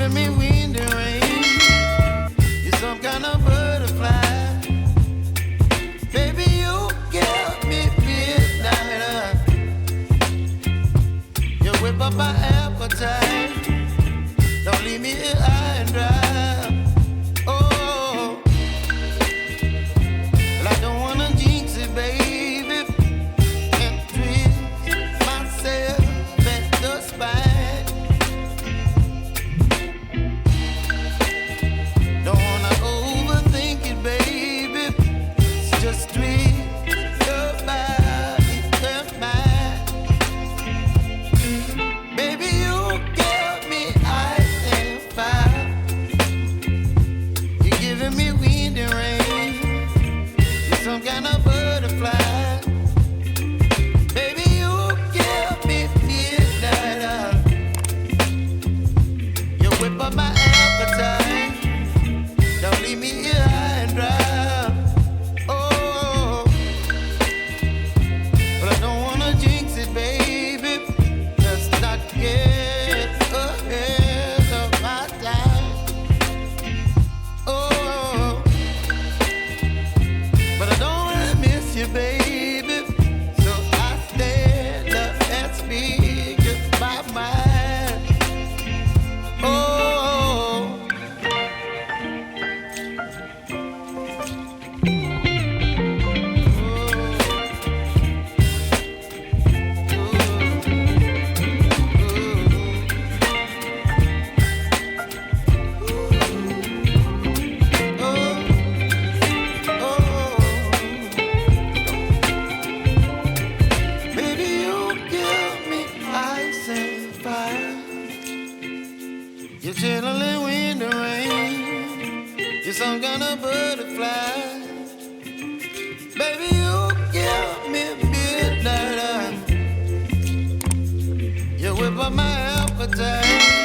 giving me wind and rain. You're some kind of butterfly. Baby, you give me midnight. You whip up my appetite. Don't leave me here high and dry. Oh, well, I don't wanna jinx it, baby, and twist myself at the spine. Don't wanna overthink it, baby. It's just twist your body and mine. Baby, you give me ice and fire. You're giving me wind and rain. You're some kind of butterfly. Baby, you give me midnight. You whip up my appetite. Don't leave me here high and dry. Oh, but I don't wanna jinx it, baby. Let's not get ahead of my time. Oh, but I don't wanna miss you, baby. So I stand up and speak just my mind. Oh. Baby, you give me ice and fire. You're chilling wind and rain. You're some kind of butterfly. Baby, you give me midnight. You whip up my appetite.